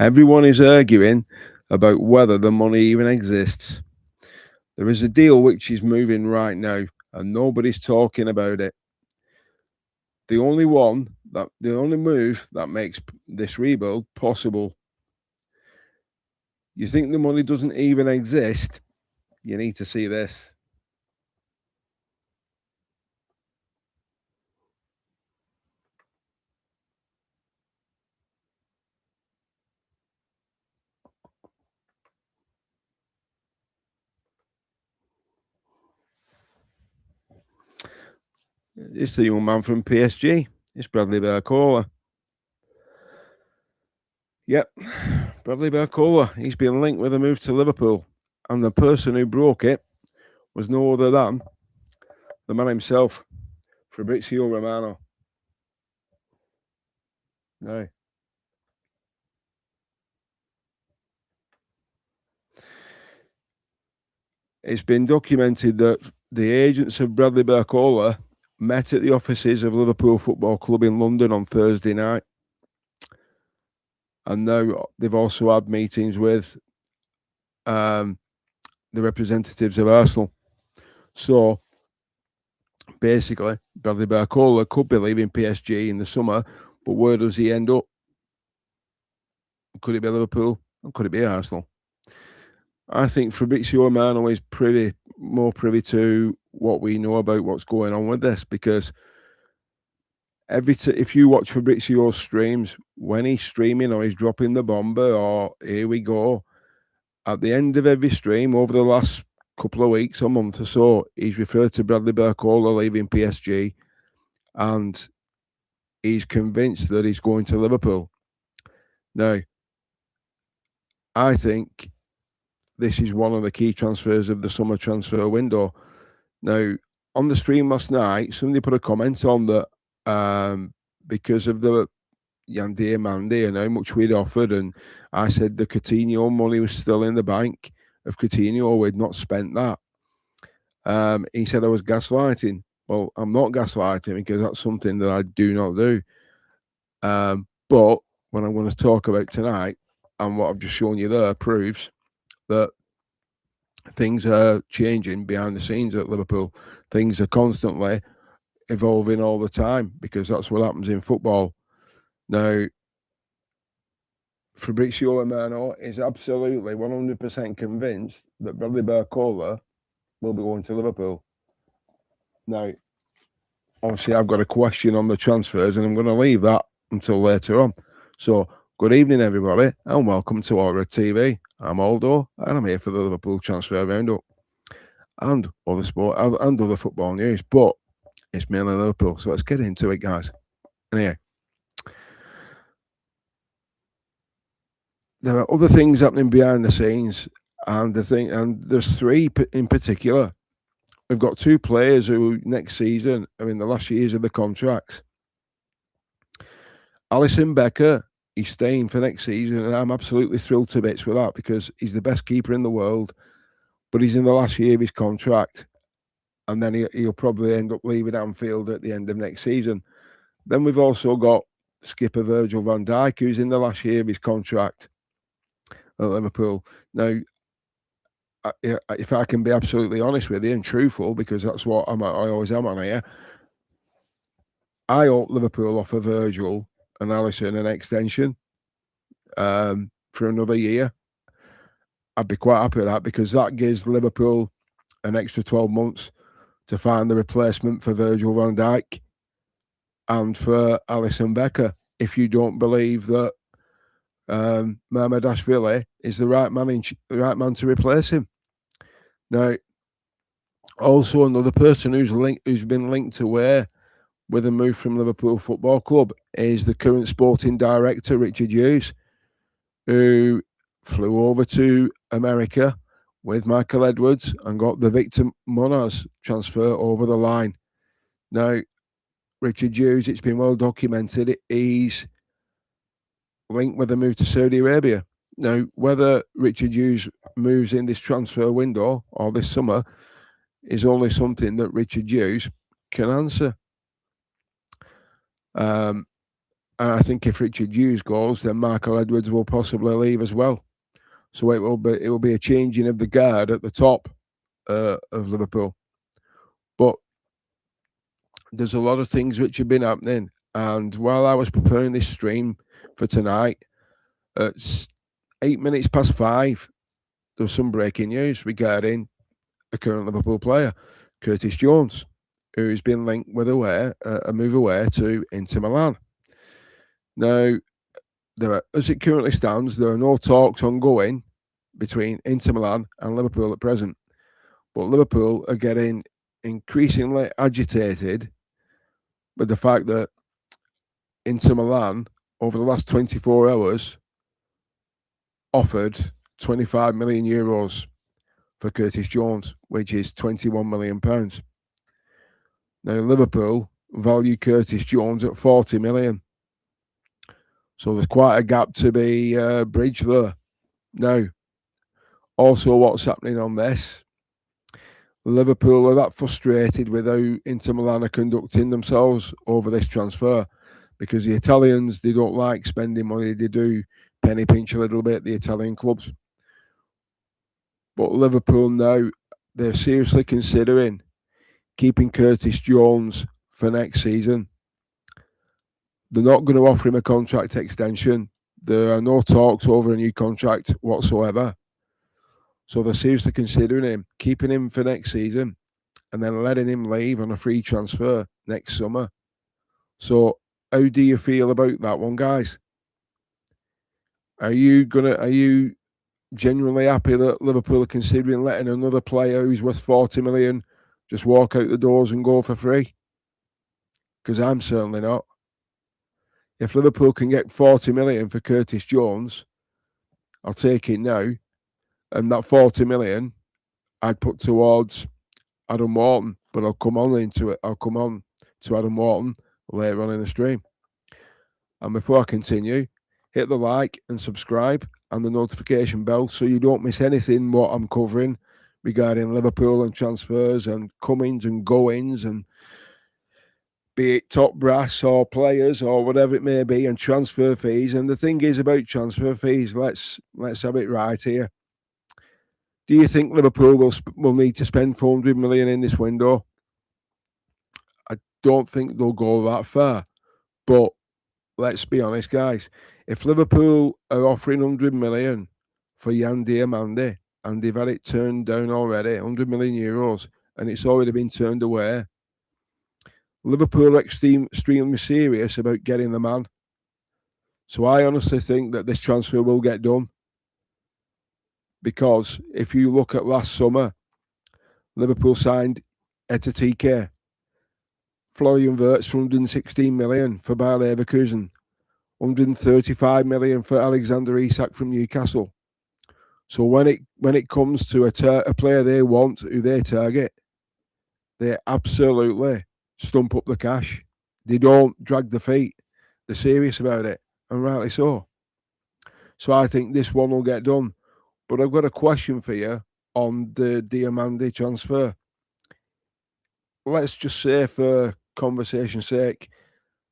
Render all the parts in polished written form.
Everyone is arguing about whether the money even exists. There is a deal which is moving right now, and nobody's talking about it. The only move that makes this rebuild possible. You think the money doesn't even exist? You need to see this. It's the young man from PSG. It's Bradley Barcola. Yep, Bradley Barcola. He's been linked with a move to Liverpool, and the person who broke it was no other than the man himself, Fabrizio Romano. No. It's been documented that the agents of Bradley Barcola met at the offices of Liverpool Football Club in London on Thursday night. And now they've also had meetings with the representatives of Arsenal. So basically, Bradley Barcola could be leaving PSG in the summer, but where does he end up? Could it be Liverpool? Or could it be Arsenal? I think Fabrizio Romano is more privy to what we know about what's going on with this, because if you watch Fabrizio's streams, when he's streaming or he's dropping the bomber or here we go, at the end of every stream over the last couple of weeks or month or so, he's referred to Bradley Barcola leaving PSG, and he's convinced that he's going to Liverpool. Now, I think this is one of the key transfers of the summer transfer window. Now, on the stream last night, somebody put a comment on that because of the Yandy Mandy and how much we'd offered, and I said the Coutinho money was still in the bank of Coutinho, we'd not spent that. He said I was gaslighting. Well, I'm not gaslighting because that's something that I do not do. But what I'm going to talk about tonight and what I've just shown you there proves that things are changing behind the scenes at Liverpool. Things are constantly evolving all the time because that's what happens in football. Now, Fabrizio Romano is absolutely 100% convinced that Bradley Barcola will be going to Liverpool. Now, obviously, I've got a question on the transfers, and I'm going to leave that until later on. So, good evening, everybody, and welcome to All Red TV. I'm Aldo, and I'm here for the Liverpool transfer roundup and other sport and other football news. But it's mainly Liverpool, so let's get into it, guys. Anyway, there are other things happening behind the scenes, and there's three in particular. We've got two players who next season are in the last years of the contracts. Alisson Becker, he's staying for next season, and I'm absolutely thrilled to bits with that because he's the best keeper in the world, but he's in the last year of his contract, and then he'll probably end up leaving Anfield at the end of next season. Then we've also got skipper Virgil van Dijk, who's in the last year of his contract at Liverpool. Now, if I can be absolutely honest with you and truthful, because that's what I always am on here, I hope Liverpool offer Virgil and Alisson an extension for another year. I'd be quite happy with that because that gives Liverpool an extra 12 months to find the replacement for Virgil van Dijk and for Alisson Becker. If you don't believe that Mamardashvili is the right man to replace him. Now, also another person who's been linked to where with a move from Liverpool Football Club is the current sporting director, Richard Hughes, who flew over to America with Michael Edwards and got the Victor Munoz transfer over the line. Now, Richard Hughes, it's been well documented, he's linked with a move to Saudi Arabia. Now, whether Richard Hughes moves in this transfer window or this summer is only something that Richard Hughes can answer. And I think if Richard Hughes goes, then Michael Edwards will possibly leave as well. So it will be a changing of the guard at the top of Liverpool. But there's a lot of things which have been happening. And while I was preparing this stream for tonight, at 8 minutes past 5, there was some breaking news regarding a current Liverpool player, Curtis Jones, who's been linked with a move away to Inter Milan. Now, as it currently stands, there are no talks ongoing between Inter Milan and Liverpool at present. But Liverpool are getting increasingly agitated with the fact that Inter Milan, over the last 24 hours, offered 25 million euros for Curtis Jones, which is 21 million pounds. Now, Liverpool value Curtis Jones at 40 million. So there's quite a gap to be bridged there. Now, also what's happening on this, Liverpool are that frustrated with how Inter Milan are conducting themselves over this transfer, because the Italians, they don't like spending money. They do penny pinch a little bit, the Italian clubs. But Liverpool now, they're seriously considering keeping Curtis Jones for next season. They're not going to offer him a contract extension. There are no talks over a new contract whatsoever. So they're seriously considering him, keeping him for next season, and then letting him leave on a free transfer next summer. So how do you feel about that one, guys? Are you genuinely happy that Liverpool are considering letting another player who's worth 40 million just walk out the doors and go for free? Because I'm certainly not. If Liverpool can get 40 million for Curtis Jones, I'll take it now. And that 40 million I'd put towards Adam Wharton, but I'll come on to Adam Wharton later on in the stream. And before I continue, hit the like and subscribe and the notification bell so you don't miss anything what I'm covering regarding Liverpool and transfers and comings and goings, and be it top brass or players or whatever it may be, and transfer fees. And the thing is about transfer fees, let's have it right here. Do you think Liverpool will need to spend 400 million in this window? I don't think they'll go that far. But let's be honest, guys. If Liverpool are offering 100 million for Yan Diamandi, and they've had it turned down already, 100 million euros, and it's already been turned away, Liverpool are extremely serious about getting the man. So I honestly think that this transfer will get done. Because if you look at last summer, Liverpool signed Etatike, Florian Wirtz for 116 million for Bayer Leverkusen, 135 million for Alexander Isak from Newcastle. So when it comes to a player they want, who they target, they absolutely stump up the cash. They don't drag the feet. They're serious about it, and rightly so. So I think this one will get done. But I've got a question for you on the Diamandi transfer. Let's just say, for conversation's sake,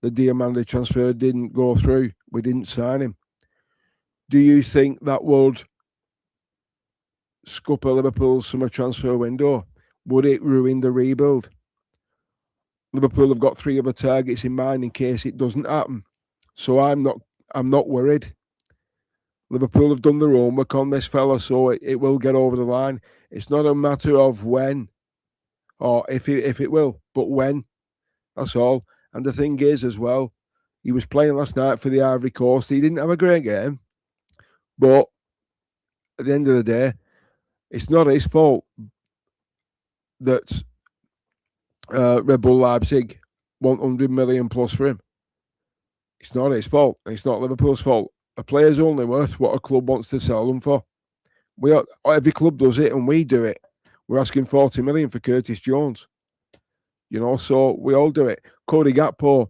the Diamandi transfer didn't go through. We didn't sign him. Do you think that would scupper Liverpool's summer transfer window? Would it ruin the rebuild? Liverpool have got 3 other targets in mind in case it doesn't happen. So I'm not worried. Liverpool have done their homework on this fella, so it will get over the line. It's not a matter of when or if it will, but when. That's all. And the thing is, as well, he was playing last night for the Ivory Coast. He didn't have a great game, but at the end of the day, it's not his fault that Red Bull Leipzig want 100 million plus for him. It's not his fault. It's not Liverpool's fault. A player's only worth what a club wants to sell them for. Every club does it, and we do it. We're asking 40 million for Curtis Jones. So we all do it. Cody Gakpo,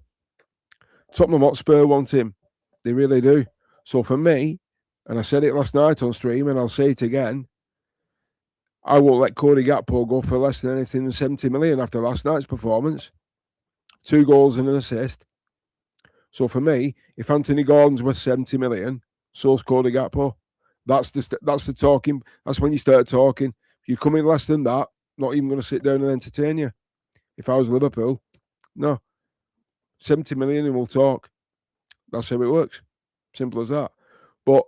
Tottenham Hotspur want him. They really do. So for me, and I said it last night on stream, and I'll say it again, I won't let Cody Gakpo go for less than anything than 70 million after last night's performance. 2 goals and an assist. So for me, if Anthony Gordon's worth 70 million, so's Cody Gakpo. That's the talking. That's when you start talking. If you come in less than that, not even going to sit down and entertain you. If I was Liverpool, no, 70 million and we'll talk. That's how it works. Simple as that. But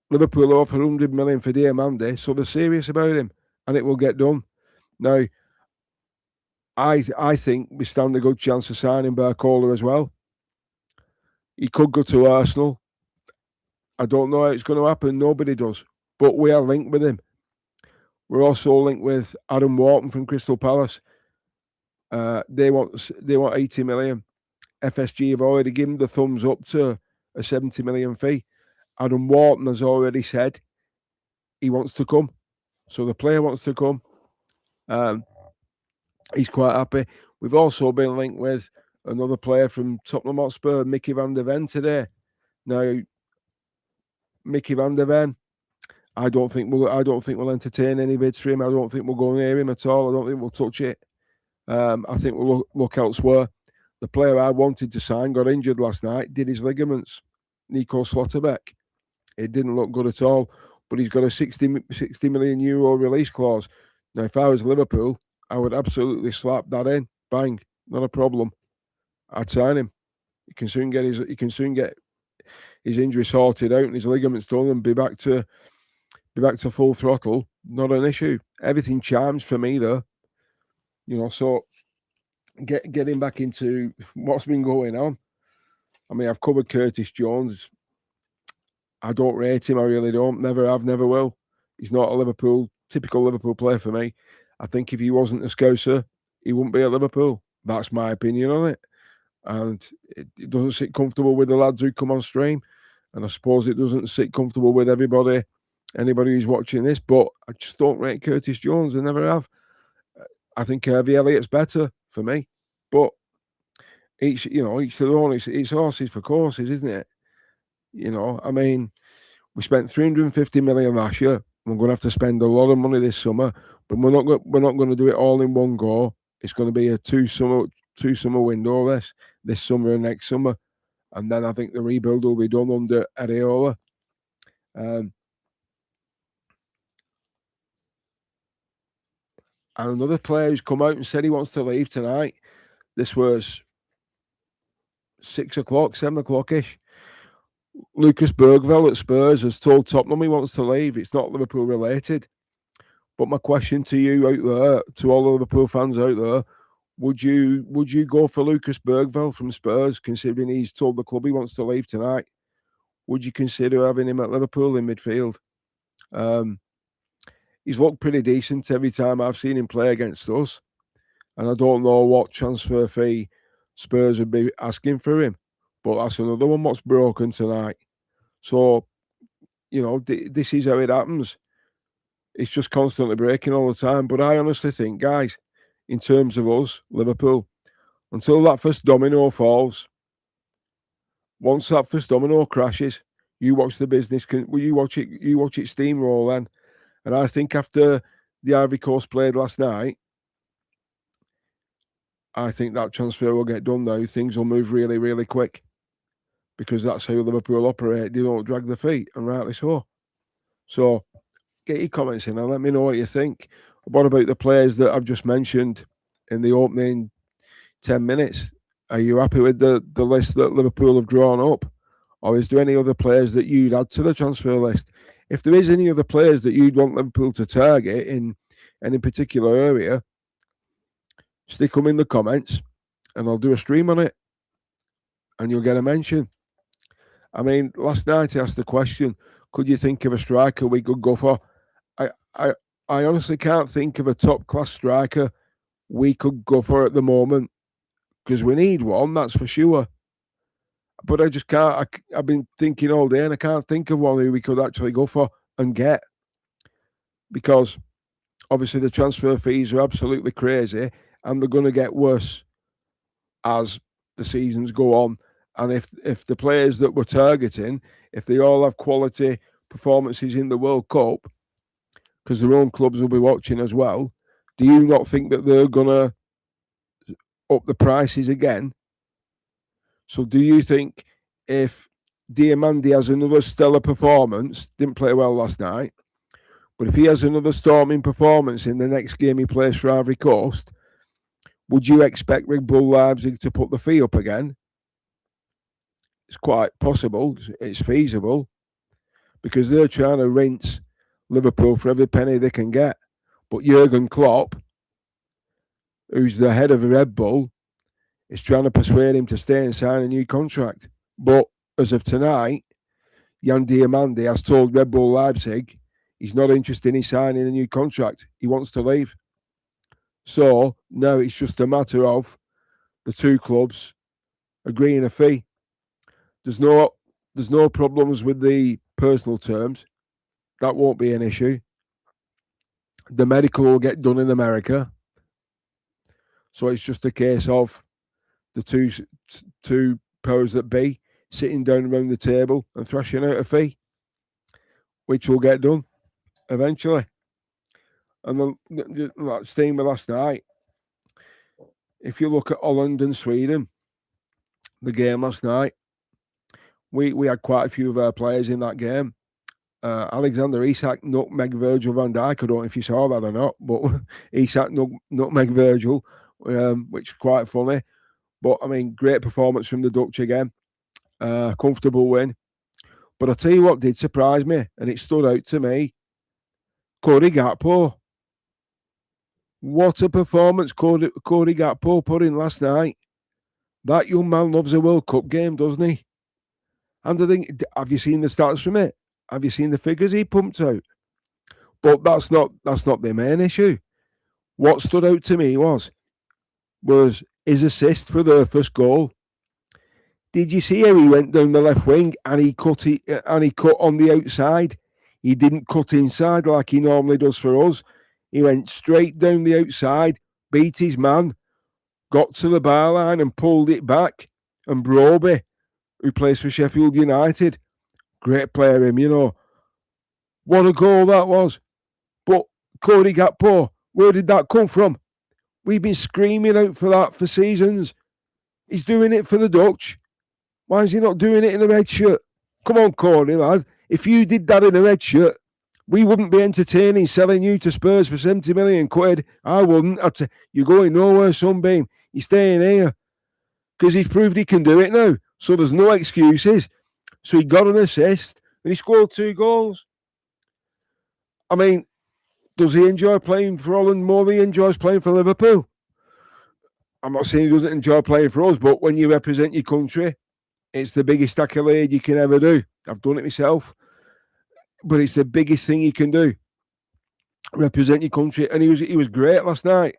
Liverpool offer 100 million for Diamande, so they're serious about him, and it will get done. Now, I think we stand a good chance of signing Barcola as well. He could go to Arsenal. I don't know how it's going to happen. Nobody does. But we are linked with him. We're also linked with Adam Wharton from Crystal Palace. They want 80 million. FSG have already given the thumbs up to a 70 million fee. Adam Wharton has already said he wants to come. So the player wants to come. He's quite happy. We've also been linked with another player from Tottenham Hotspur, Mickey van der Ven, today. Now, Mickey van der Ven, I don't think we'll entertain any bids for him. I don't think we'll go near him at all. I don't think we'll touch it. I think we'll look elsewhere. The player I wanted to sign got injured last night, did his ligaments. Nico Slotterbeck. It didn't look good at all, but he's got a 60 million euro release clause. Now, if I was Liverpool, I would absolutely slap that in. Bang, not a problem. I'd sign him. He can soon get his injury sorted out and his ligaments done and be back to full throttle. Not an issue. Everything chimes for me though. So getting back into what's been going on. I mean, I've covered Curtis Jones. I don't rate him. I really don't. Never have, never will. He's not a typical Liverpool player for me. I think if he wasn't a Scouser, he wouldn't be at Liverpool. That's my opinion on it. And it doesn't sit comfortable with the lads who come on stream. And I suppose it doesn't sit comfortable with anybody who's watching this. But I just don't rate Curtis Jones. I never have. I think Harvey Elliott's better for me. But each to their own. It's horses for courses, isn't it? I mean, we spent 350 million last year. We're going to have to spend a lot of money this summer, but we're not going to do it all in one go. It's going to be a two summer window this summer and next summer, and then I think the rebuild will be done under Areola. And another player who's come out and said he wants to leave tonight. This was 6 o'clock, 7 o'clock-ish. Lucas Bergvall at Spurs has told Tottenham he wants to leave. It's not Liverpool related. But my question to you out there, to all the Liverpool fans out there, would you go for Lucas Bergvall from Spurs, considering he's told the club he wants to leave tonight? Would you consider having him at Liverpool in midfield? He's looked pretty decent every time I've seen him play against us. And I don't know what transfer fee Spurs would be asking for him. But that's another one what's broken tonight. So, this is how it happens. It's just constantly breaking all the time. But I honestly think, guys, in terms of us, Liverpool, until that first domino falls, once that first domino crashes, you watch the business. You watch it steamroll then. And I think after the Ivory Coast played last night, I think that transfer will get done now. Things will move really, really quick. Because that's how Liverpool operate. They don't drag their feet, and rightly so. So, get your comments in and let me know what you think. What about the players that I've just mentioned in the opening 10 minutes? Are you happy with the list that Liverpool have drawn up? Or is there any other players that you'd add to the transfer list? If there is any other players that you'd want Liverpool to target in any particular area, stick them in the comments and I'll do a stream on it. And you'll get a mention. I mean, last night I asked the question, could you think of a striker we could go for? I honestly can't think of a top-class striker we could go for at the moment because we need one, that's for sure. But I just can't. I've been thinking all day and I can't think of one who we could actually go for and get because obviously the transfer fees are absolutely crazy and they're going to get worse as the seasons go on. And if the players that we're targeting, if they all have quality performances in the World Cup, because their own clubs will be watching as well, do you not think that they're going to up the prices again? So do you think if Diamandi has another stellar performance, didn't play well last night, but if he has another storming performance in the next game he plays for Ivory Coast, would you expect Red Bull Leipzig to put the fee up again? It's quite possible. It's feasible because they're trying to rinse Liverpool for every penny they can get. But Jurgen Klopp, who's the head of Red Bull, is trying to persuade him to stay and sign a new contract. But as of tonight, Jan Diamandi has told Red Bull Leipzig he's not interested in signing a new contract. He wants to leave. So now it's just a matter of the two clubs agreeing a fee. There's no problems with the personal terms. That won't be an issue. The medical will get done in America. So it's just a case of the two powers that be sitting down around the table and thrashing out a fee, which will get done eventually. And then that staying with last night, if you look at Holland and Sweden, the game last night, we had quite a few of our players in that game. Alexander Isak nutmeg Virgil van Dijk. I don't know if you saw that or not, but Isak nutmeg Virgil, which is quite funny. But I mean, great performance from the Dutch again. Comfortable win. But I'll tell you what did surprise me, and it stood out to me. Cody Gakpo. What a performance Cody Gakpo put in last night. That young man loves a World Cup game, doesn't he? And I think, have you seen the stats from it? Have you seen the figures he pumped out? But that's not the main issue. What stood out to me was his assist for the first goal. Did you see how he went down the left wing and he cut on the outside? He didn't cut inside like he normally does for us. He went straight down the outside, beat his man, got to the bar line and pulled it back. And Broby, who plays for Sheffield United, great player him, you know. What a goal that was. But Cody Gakpo, where did that come from? We've been screaming out for that for seasons. He's doing it for the Dutch. Why is he not doing it in a red shirt? Come on, Cody, lad. If you did that in a red shirt, we wouldn't be entertaining selling you to Spurs for 70 million quid. I wouldn't. I'd say, you're going nowhere, Sunbeam. You're staying here. Because he's proved he can do it now. So there's no excuses. So he got an assist and he scored 2 goals. I mean, does he enjoy playing for Holland more than he enjoys playing for Liverpool? I'm not saying he doesn't enjoy playing for us, but when you represent your country, it's the biggest accolade you can ever do. I've done it myself. But it's the biggest thing you can do. Represent your country. And he was great last night.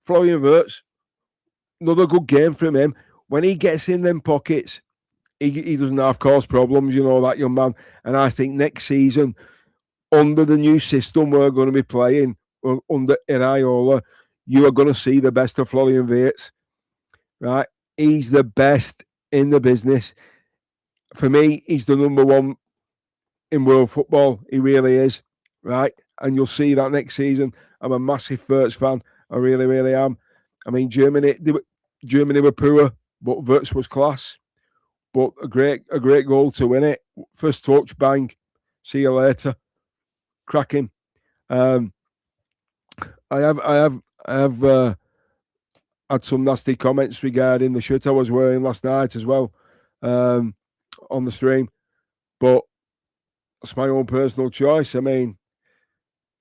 Florian Wirtz, another good game from him. When he gets in them pockets, he doesn't have cause problems, you know, that young man. And I think next season, under the new system we're going to be playing, under Iraola, you are going to see the best of Florian Wirtz. Right? He's the best in the business. For me, he's the number one in world football. He really is. Right? And you'll see that next season. I'm a massive Wirtz fan. I really, really am. I mean, Germany were poor, but Wirtz was class. But a great goal to win it. First touch, bang. See you later. Cracking. I have had some nasty comments regarding the shirt I was wearing last night as well, on the stream. But it's my own personal choice. I mean,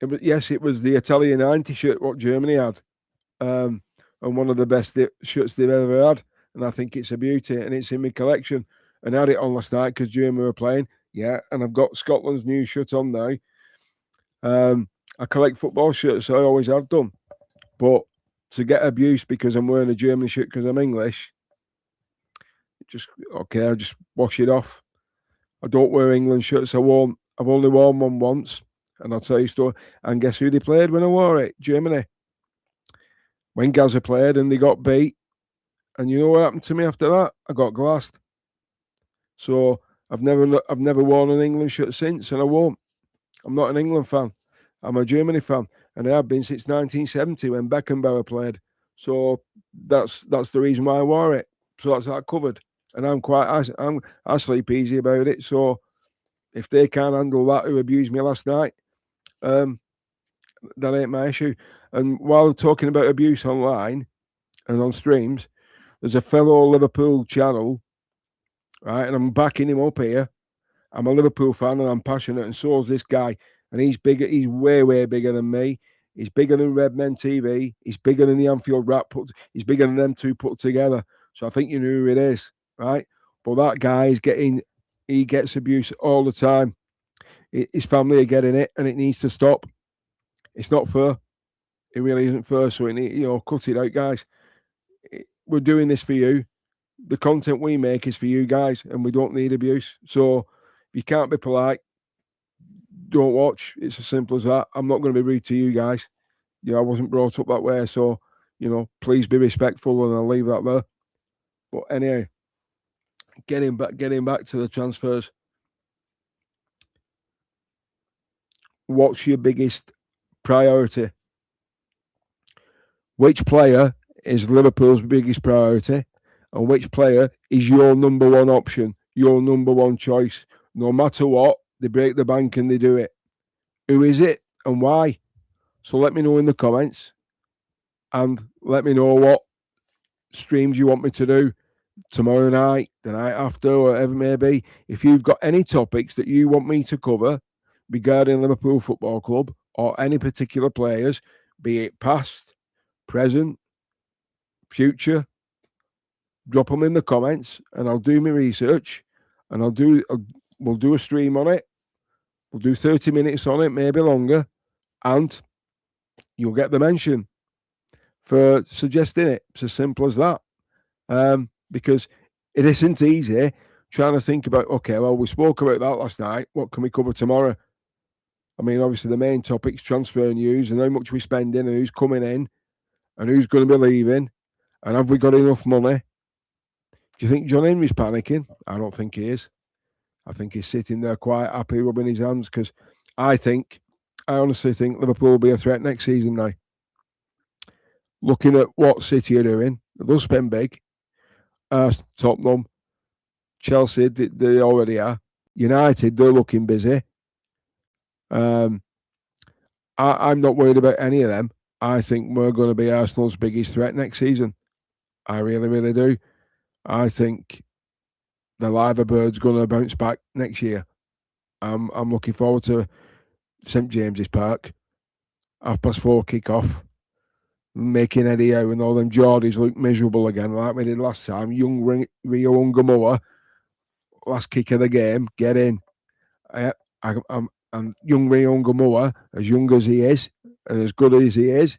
it was the Italian 90 shirt what Germany had, and one of the best shirts they've ever had. And I think it's a beauty, and it's in my collection. And I had it on last night because Germany were playing. Yeah, and I've got Scotland's new shirt on now. I collect football shirts, so I always have done. But to get abuse because I'm wearing a German shirt because I'm English, I just wash it off. I don't wear England shirts. I've only worn one once, and I'll tell you a story. And guess who they played when I wore it? Germany. When Gaza played and they got beat. And you know what happened to me after that? I got glassed. So I've never worn an England shirt since, and I won't. I'm not an England fan. I'm a Germany fan, and I have been since 1970 when Beckenbauer played. So that's the reason why I wore it. So that's that covered. and I sleep easy about it. So if they can't handle that, who abused me last night, that ain't my issue. And while talking about abuse online and on streams, there's a fellow Liverpool channel, right? And I'm backing him up here. I'm a Liverpool fan and I'm passionate, and so is this guy. And he's bigger. He's way, way bigger than me. He's bigger than Redmen TV. He's bigger than the Anfield Rap. He's bigger than them two put together. So I think you know who it is, right? But that guy is he gets abuse all the time. His family are getting it, and it needs to stop. It's not fair. It really isn't fair. So cut it out, guys. We're doing this for you. The content we make is for you guys, and we don't need abuse. So if you can't be polite, don't watch. It's as simple as that. I'm not going to be rude to you guys. I wasn't brought up that way. So, please be respectful, and I'll leave that there. But anyway, getting back to the transfers. What's your biggest priority? Which player is Liverpool's biggest priority? And which player is your number one option, your number one choice? No matter what, they break the bank and they do it. Who is it and why? So let me know in the comments, and let me know what streams you want me to do tomorrow night, the night after, or whatever it may be. If you've got any topics that you want me to cover regarding Liverpool Football Club or any particular players, be it past, present, future, drop them in the comments, and I'll do my research, and we'll do a stream on it. We'll do 30 minutes on it, maybe longer, and you'll get the mention for suggesting it. It's as simple as that. Because it isn't easy trying to think about, okay, well, we spoke about that last night. What can we cover tomorrow? I mean, obviously, the main topic's transfer news and how much we're spending and who's coming in and who's going to be leaving and have we got enough money? Do you think John Henry's panicking? I don't think he is. I think he's sitting there quite happy, rubbing his hands, because I honestly think Liverpool will be a threat next season now. Looking at what City are doing, they'll spend big. Tottenham, Chelsea, they already are. United, they're looking busy. I'm not worried about any of them. I think we're going to be Arsenal's biggest threat next season. I really, really do. I think the Liverpool's going to bounce back next year. I'm looking forward to St James's Park, 4:30 kick-off, making Eddie Howe and all them Geordies look miserable again, like we did last time. Young Rio Ungamoa, last kick of the game, get in. And young Rio Ungamoa, as young as he is, and as good as he is,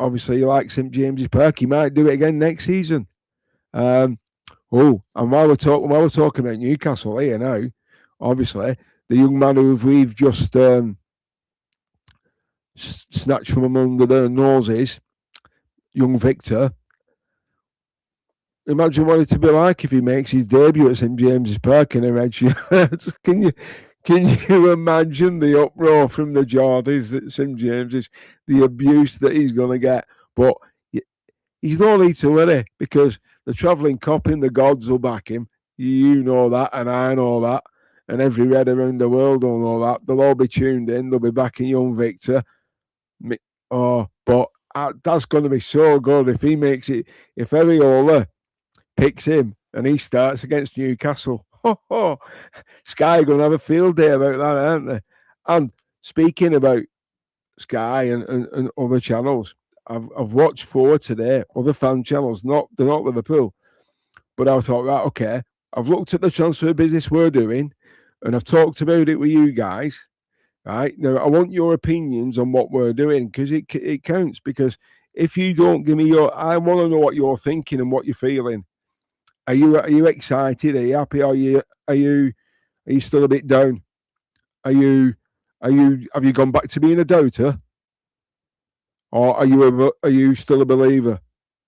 obviously, like St James's Park, he might do it again next season. And while we're talking about Newcastle here now, obviously, the young man who we've just snatched from under their noses, young Victor. Imagine what it'd be like if he makes his debut at St James's Park in a red shirt. Can you imagine the uproar from the Geordies at St James's, the abuse that he's going to get? But he's no need to worry, because the travelling cop in the gods will back him. You know that, and I know that, and every red around the world will know that. They'll all be tuned in. They'll be backing young Victor. But that's going to be so good if he makes it. If Ariola picks him and he starts against Newcastle, Sky are going to have a field day about that, aren't they? And speaking about Sky and other channels, I've watched 4 today, other fan channels. They're not Liverpool, but I thought, right, okay, I've looked at the transfer business we're doing, and I've talked about it with you guys. Right now, I want your opinions on what we're doing, because it counts. Because if you don't give me I want to know what you're thinking and what you're feeling. Are you excited? Are you happy? Are you still a bit down? Have you gone back to being a doubter, or are you still a believer?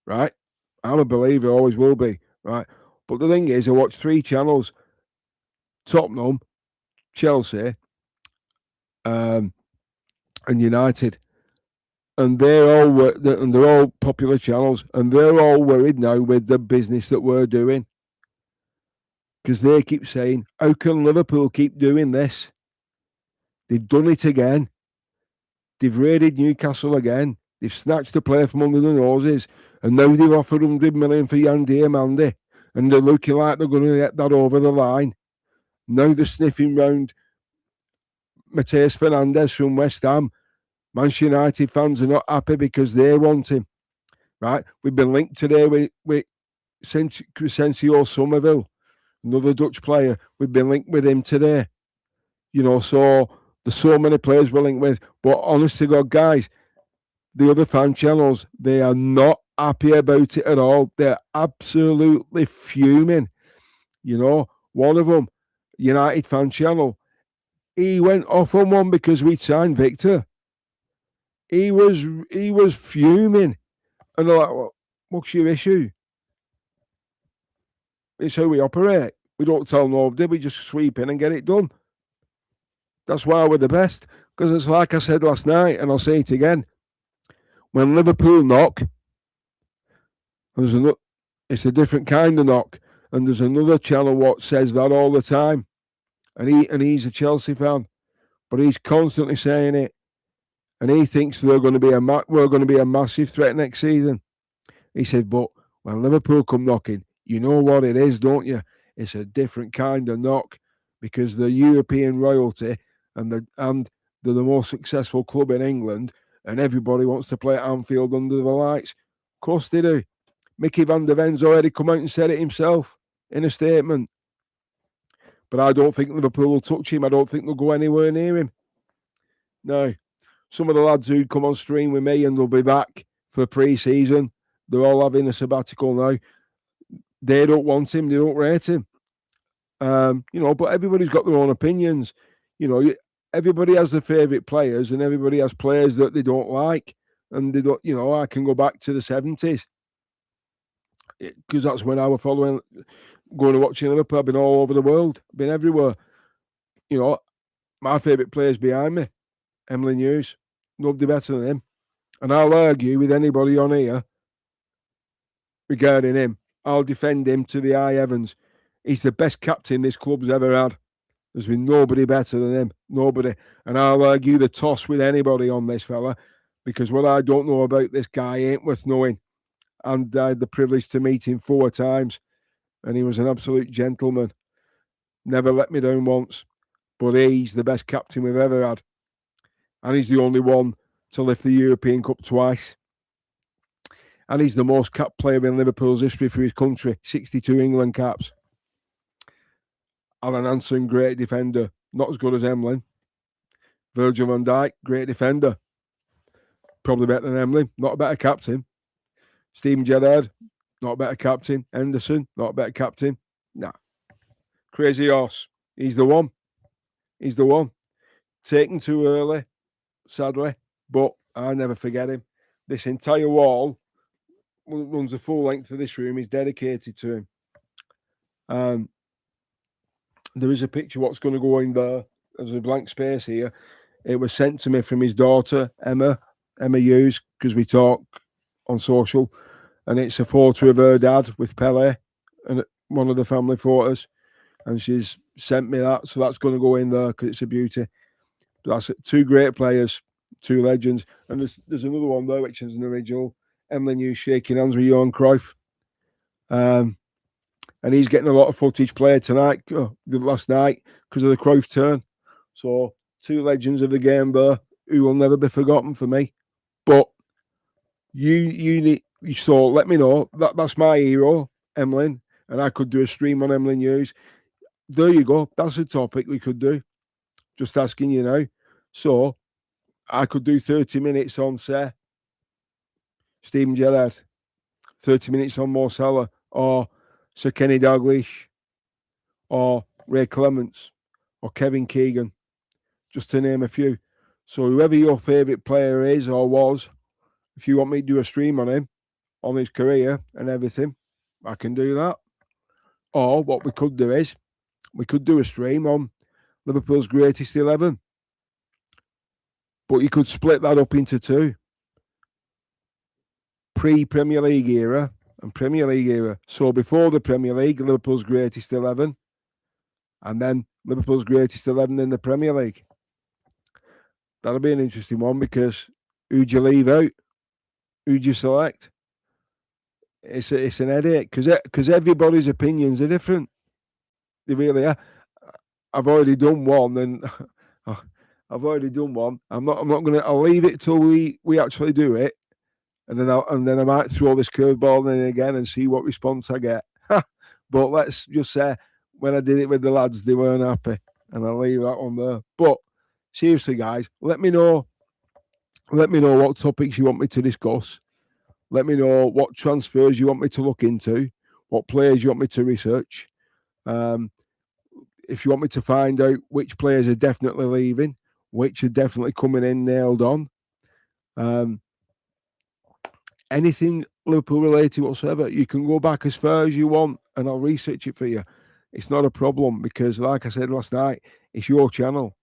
Right, I'm a believer, always will be. Right, but the thing is, I watch 3 channels: Tottenham, Chelsea, and United. and they're all popular channels, and they're all worried now with the business that we're doing, because they keep saying, "How can Liverpool keep doing this? They've done it again. They've raided Newcastle again. They've snatched the player from under the noses, and now they've offered 100 million for Yan Diamande, and they're looking like they're going to get that over the line. Now they're sniffing round Mateus Fernandes from West Ham. Manchester United fans are not happy because they want him. Right? We've been linked today with Crescencio Somerville, another Dutch player. We've been linked with him today. So there's so many players we're linked with. But honest to God, guys, the other fan channels, they are not happy about it at all. They're absolutely fuming. One of them, United fan channel, he went off on one because we signed Victor. He was fuming. And they're like, well, what's your issue? It's how we operate. We don't tell nobody, we just sweep in and get it done. That's why we're the best. Because it's like I said last night, and I'll say it again. When Liverpool knock, it's a different kind of knock. And there's another channel what says that all the time. And he's a Chelsea fan. But he's constantly saying it. And he thinks we're going to be a massive threat next season. He said, but when Liverpool come knocking, you know what it is, don't you? It's a different kind of knock, because they're European royalty and they're the most successful club in England, and everybody wants to play at Anfield under the lights. Of course they do. Mickey van der Ven's already come out and said it himself in a statement. But I don't think Liverpool will touch him. I don't think they'll go anywhere near him. No. Some of the lads who come on stream with me and they'll be back for pre-season, they're all having a sabbatical now. They don't want him. They don't rate him. But everybody's got their own opinions. Everybody has their favourite players, and everybody has players that they don't like. And they don't. I can go back to the 70s, because that's when I was going to watching Liverpool. I've been all over the world. I've been everywhere. My favourite player's behind me, Emily Hughes. Nobody better than him. And I'll argue with anybody on here regarding him. I'll defend him to the high heavens. He's the best captain this club's ever had. There's been nobody better than him. Nobody. And I'll argue the toss with anybody on this fella, because what I don't know about this guy ain't worth knowing. And I had the privilege to meet him 4 times, and he was an absolute gentleman. Never let me down once. But he's the best captain we've ever had. And he's the only one to lift the European Cup twice. And he's the most capped player in Liverpool's history for his country, 62 England caps. Alan Hansen, great defender, not as good as Emlyn. Virgil van Dijk, great defender, probably better than Emlyn, not a better captain. Steven Gerrard, not a better captain. Henderson, not a better captain. Nah. Crazy horse. He's the one. He's the one. Taken too early, sadly, but I never forget him. This entire wall runs the full length of this room is dedicated to him. There is a picture what's going to go in there. There's a blank space here. It was sent to me from his daughter, Emma Hughes, because we talk on social. And it's a photo of her dad with Pele and one of the family photos. And she's sent me that. So that's going to go in there because it's a beauty. That's it. 2 great players, 2 legends. And there's another one there, which is an original. Emily Hughes shaking hands with Johan Cruyff. And he's getting a lot of footage played tonight, last night, because of the Cruyff turn. So 2 legends of the game there who will never be forgotten for me. But you need, so let me know. That's my hero, Emlyn, and I could do a stream on Emlyn Hughes. There you go. That's a topic we could do. Just asking you now. So I could do 30 minutes on, say, Steven Gerrard, 30 minutes on Mo Salah, or Sir Kenny Dalglish, or Ray Clements, or Kevin Keegan, just to name a few. So whoever your favourite player is or was, if you want me to do a stream on him, on his career and everything, I can do that. Or what we could do is, we could do a stream on Liverpool's greatest 11. But you could split that up into 2. pre-Premier League era and Premier League era. So before the Premier League, Liverpool's greatest 11, and then Liverpool's greatest 11 in the Premier League. That'll be an interesting one because who'd you leave out? Who'd you select? It's an headache because everybody's opinions are different. They really are. I've already done one, and I've already done one. I'm not gonna. I'll leave it till we actually do it, and then I might throw this curveball in again and see what response I get. But let's just say when I did it with the lads, they weren't happy, and I'll leave that one there. But seriously, guys, let me know. Let me know what topics you want me to discuss. Let me know what transfers you want me to look into, what players you want me to research. If you want me to find out which players are definitely leaving, which are definitely coming in nailed on. Anything Liverpool related whatsoever, you can go back as far as you want and I'll research it for you. It's not a problem because, like I said last night, it's your channel.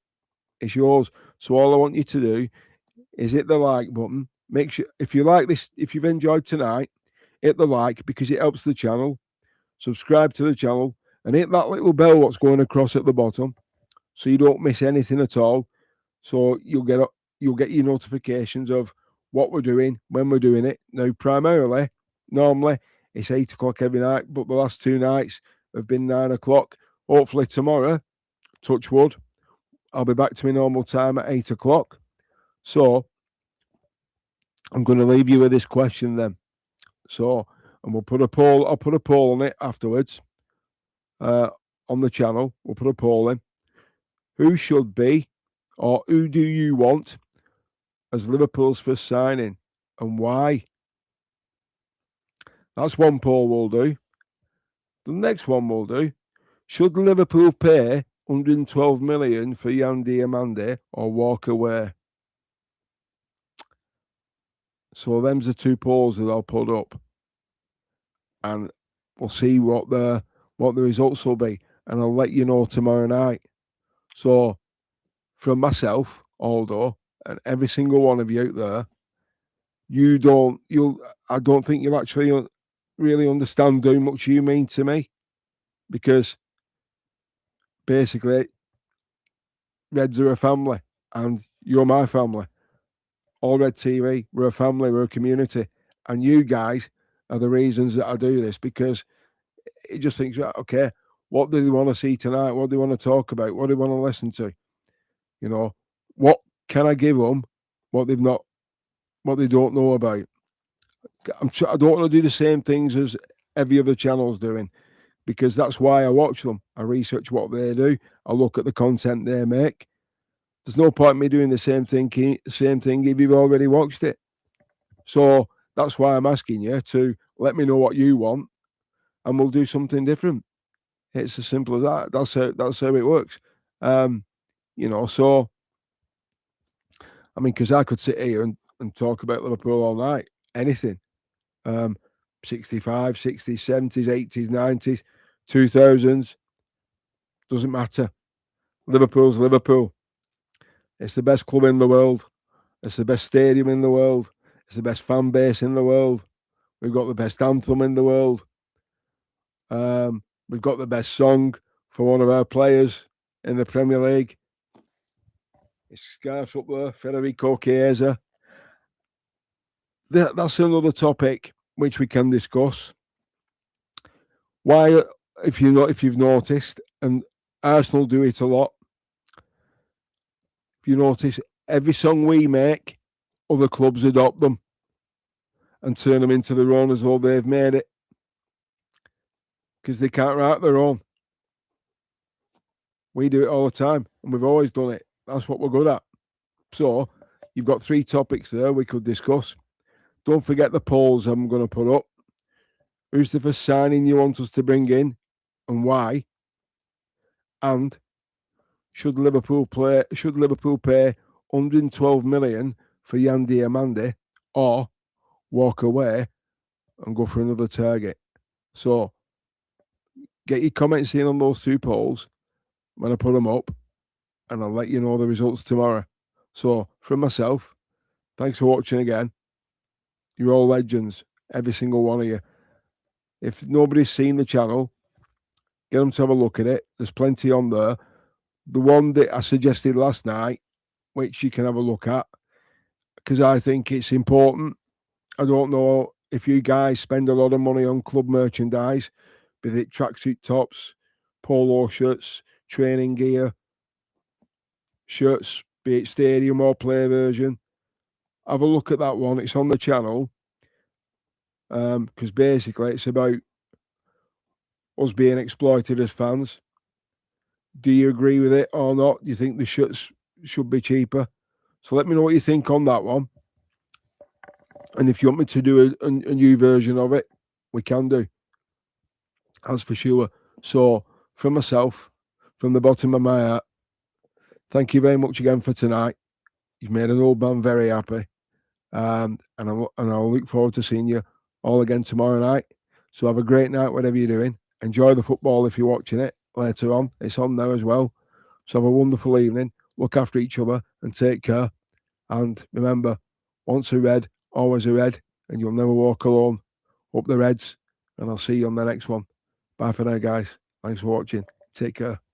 It's yours. So all I want you to do is hit the like button. Make sure, if you like this, if you've enjoyed tonight, hit the like because it helps the channel. Subscribe to the channel and hit that little bell what's going across at the bottom so you don't miss anything at all. So you'll get your notifications of what we're doing, when we're doing it. Now, normally it's 8 o'clock every night, but the last 2 nights have been 9 o'clock. Hopefully tomorrow, touch wood, I'll be back to my normal time at 8 o'clock. So I'm going to leave you with this question then. So, and we'll put a poll. I'll put a poll on it afterwards on the channel. We'll put a poll in. Who should be, or who do you want as Liverpool's first signing, and why? That's one poll we'll do. The next one we'll do. Should Liverpool pay 112 million for Yan Diomande or walk away? So them's the 2 polls that I'll put up, and we'll see what the results will be, and I'll let you know tomorrow night. So from myself, Aldo, and every single one of you out there, I don't think you'll actually really understand how much you mean to me, because basically Reds are a family and you're my family. All Red TV, we're a family, we're a community, and you guys are the reasons that I do this, because it just thinks, okay, what do they want to see tonight? What do they want to talk about? What do they want to listen to? You know, what can I give them? What they don't know about. I don't want to do the same things as every other channel's doing, because that's why I watch them. I research what they do. I look at the content they make. There's no point in me doing the same thing if you've already watched it. So that's why I'm asking you to let me know what you want, and we'll do something different. It's as simple as that. That's how it works. So I mean, because I could sit here and talk about Liverpool all night, anything. 65, 60s, 70s, 80s, 90s, 2000s, doesn't matter. Liverpool's Liverpool. It's the best club in the world. It's the best stadium in the world. It's the best fan base in the world. We've got the best anthem in the world. We've got the best song for one of our players in the Premier League. It's Scarf's up there, Federico Chiesa. That's another topic which we can discuss. Why, if you've noticed, and Arsenal do it a lot, if you notice, every song we make, other clubs adopt them and turn them into their own as though they've made it, because they can't write their own. We do it all the time, and we've always done it. That's what we're good at. So you've got 3 topics there we could discuss. Don't forget the polls I'm going to put up. Who's the first signing you want us to bring in, and why? And should Liverpool pay 112 million for Yan Diomande, or walk away and go for another target? So get your comments in on those 2 polls when I put them up, and I'll let you know the results tomorrow. So from myself, thanks for watching again. You're all legends. every single one of you. If nobody's seen the channel, get them to have a look at it. There's plenty on there. The one that I suggested last night, which you can have a look at, because I think it's important. I don't know if you guys spend a lot of money on club merchandise, be it tracksuit tops, polo shirts, training gear, shirts, be it stadium or play version. Have a look at that one. It's on the channel. Because basically it's about us being exploited as fans. Do you agree with it or not? Do you think the shirts should be cheaper? So let me know what you think on that one. And if you want me to do a new version of it, we can do. That's for sure. So from myself, from the bottom of my heart, thank you very much again for tonight. You've made an old man very happy. And I'll look forward to seeing you all again tomorrow night. So have a great night, whatever you're doing. Enjoy the football if you're watching it later on. It's on now as well. So have a wonderful evening. Look after each other and take care. And remember, once a Red, always a Red, and you'll never walk alone. Up the Reds, and I'll see you on the next one. Bye for now, guys. Thanks for watching. Take care.